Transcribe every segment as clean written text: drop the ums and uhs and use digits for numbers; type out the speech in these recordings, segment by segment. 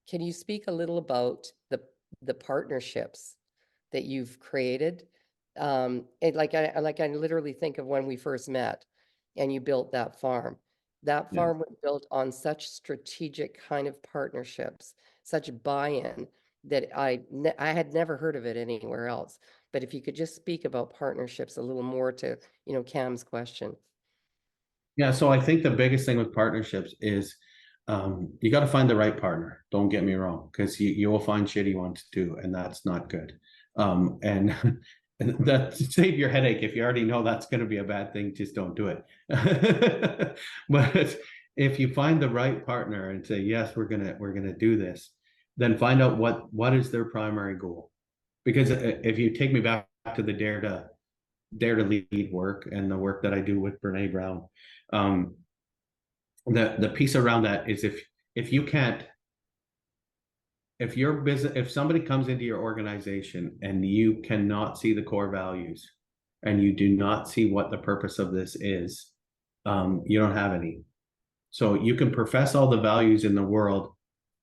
can you speak a little about the partnerships that you've created? And like I literally think of when we first met and you built that farm. That Yeah. farm was built on such strategic kind of partnerships, such buy-in that I had never heard of it anywhere else. But if you could just speak about partnerships a little more to, Cam's question. Yeah, so I think the biggest thing with partnerships is you got to find the right partner. Don't get me wrong, because you will find shitty ones too, and that's not good. And and that save your headache if you already know that's going to be a bad thing. Just don't do it. But if you find the right partner and say yes, we're gonna do this, then find out what is their primary goal. Because if you take me back to the Dare to Lead work and the work that I do with Brene Brown, um, the piece around that is if you can't, if your business, if somebody comes into your organization and you cannot see the core values and you do not see what the purpose of this is, you don't have any. So you can profess all the values in the world,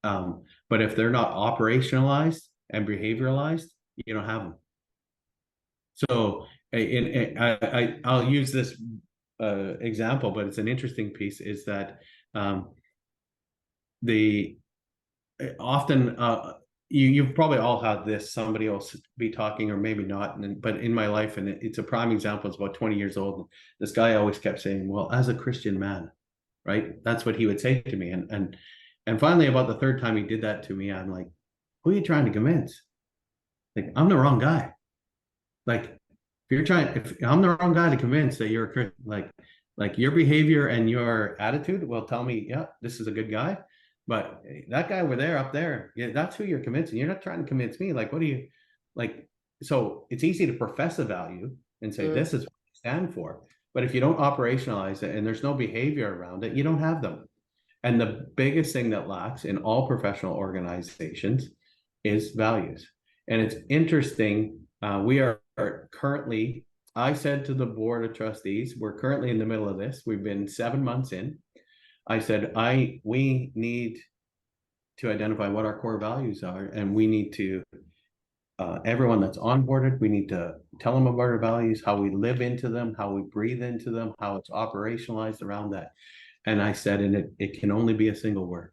but if they're not operationalized and behavioralized, you don't have them. So I'll use this example, but it's an interesting piece, is that the often you've probably all had this, somebody else be talking or maybe not, but in my life, and it's a prime example, it's about 20 years old. This guy always kept saying, well, as a Christian man, right? That's what he would say to me. And finally, about the third time he did that to me, I'm like, who are you trying to convince? Like, I'm the wrong guy. Like, if I'm the wrong guy to convince that you're a Christian, like your behavior and your attitude will tell me, yeah, this is a good guy. But that guy over there, up there, yeah, that's who you're convincing. You're not trying to convince me. Like, what do you like? So it's easy to profess a value and say, Mm, this is what I stand for. But if you don't operationalize it and there's no behavior around it, you don't have them. And the biggest thing that lacks in all professional organizations is values. And it's interesting. We are currently, I said to the board of trustees, we're currently in the middle of this. We've been 7 months in. I said, we need to identify what our core values are, and we need to, everyone that's onboarded, we need to tell them about our values, how we live into them, how we breathe into them, how it's operationalized around that. And I said, and it can only be a single word.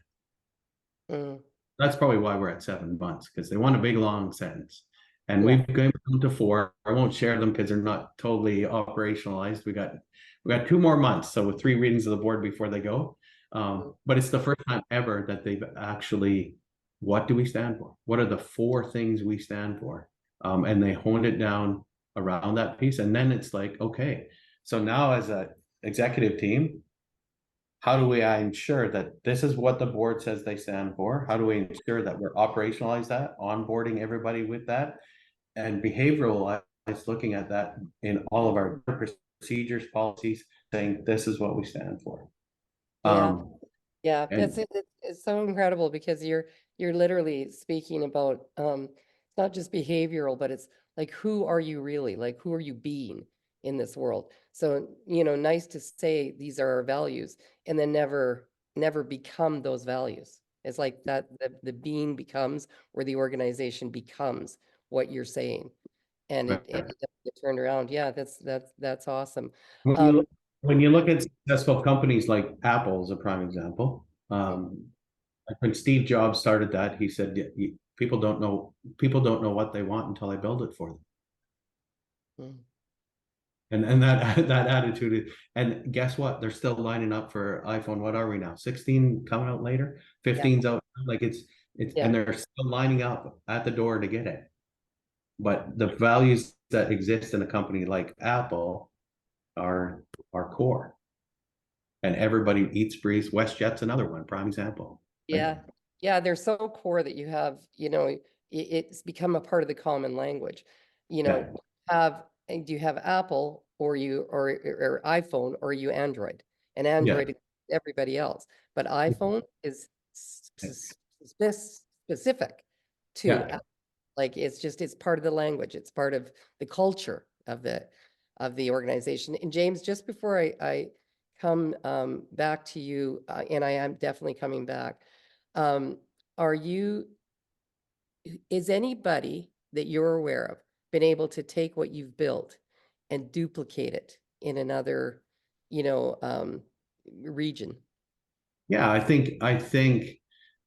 mm, That's probably why we're at 7 months, because they want a big long sentence. And yeah. we've gone to 4. I won't share them because they're not totally operationalized. We got 2 more months, so with 3 readings of the board before they go. Mm, But it's the first time ever that they've actually, what do we stand for? What are the 4 things we stand for? And they honed it down around that piece. And then it's like, okay, so now as a executive team, how do we ensure that this is what the board says they stand for? How do we ensure that we're operationalize that, onboarding everybody with that, and behavioralize looking at that in all of our procedures, policies, saying this is what we stand for. yeah. Yeah, And it's so incredible because you're literally speaking about it's not just behavioral, but it's like who are you really? Like who are you being in this world? So, nice to say these are our values and then never become those values. It's like that the being becomes or the organization becomes what you're saying. And it turned around. Yeah, that's awesome. when Um, you when you look at successful companies like Apple is a prime example. Like when Steve Jobs started that, he said, people don't know what they want until I build it for them. mm, And that that attitude, and guess what? They're still lining up for iPhone. What are we now? 16 coming out later, yeah, 15's out. Like yeah. and they're still lining up at the door to get it. But the values that exist in a company like Apple are core. And everybody eats, breathes. WestJet's another one, prime example. Right? Yeah. Yeah, they're so core that you have, it's become a part of the common language. Yeah. Do you have Apple or iPhone or are you Android? And Yeah. Android is everybody else. But iPhone is specific to Yeah. like it's part of the language. It's part of the culture of the organization. And James, just before I come back to you, and I am definitely coming back. Um, are you is anybody that you're aware of been able to take what you've built and duplicate it in another, you know, region? Yeah, I think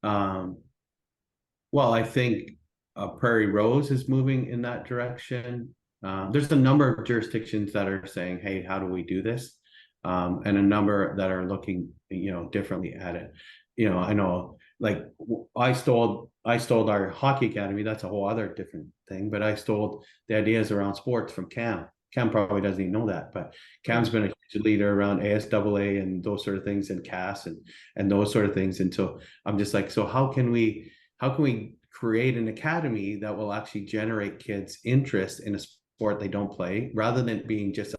um well, I think Prairie Rose is moving in that direction. There's a number of jurisdictions that are saying, "Hey, how do we do this?" And a number that are looking, differently at it. I know, like I stole our hockey academy. That's a whole other different thing. But I stole the ideas around sports from Cam. Cam probably doesn't even know that, but Cam's Mm. been a huge leader around ASAA and those sort of things, and CAS and those sort of things. And so I'm just like, so how can we create an academy that will actually generate kids interest in a sport they don't play, rather than being just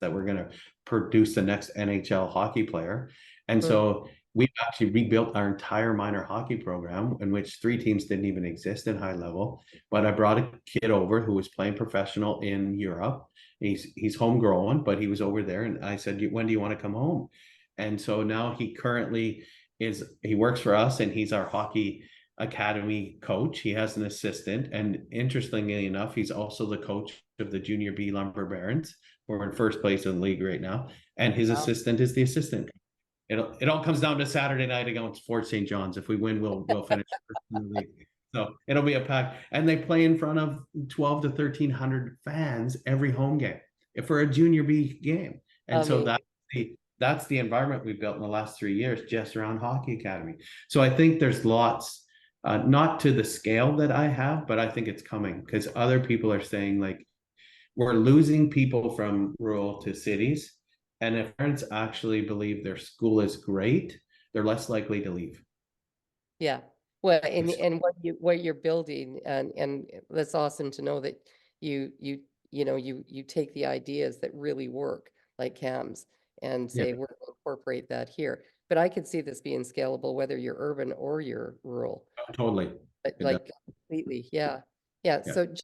that we're going to produce the next NHL hockey player. And Mm. so we've actually rebuilt our entire minor hockey program, in which 3 teams didn't even exist in high level. But I brought a kid over who was playing professional in Europe. He's homegrown, but he was over there, and I said, "When do you want to come home?" And so now he works for us, and he's our hockey academy coach. He has an assistant, and interestingly enough, he's also the coach of the Junior B Lumber Barons. We're in first place in the league right now, and his Wow. assistant is the assistant. It all comes down to Saturday night against Fort St. John's. If we win, we'll finish first in the league. So it'll be a pack, and they play in front of 12 to 1,300 fans every home game for a Junior B game, and so Amazing. that's the environment we built in the last 3 years just around hockey academy. So I think there's lots, not to the scale that I have, but I think it's coming because other people are saying, like, we're losing people from rural to cities. And if parents actually believe their school is great, they're less likely to leave. Yeah. Well, and what you're building, and that's awesome to know that you take the ideas that really work, like CAMs, and Yeah, say we're going to incorporate that here. But I could see this being scalable whether you're urban or you're rural, totally. but It does. like completely. Yeah. Yeah. Yeah. So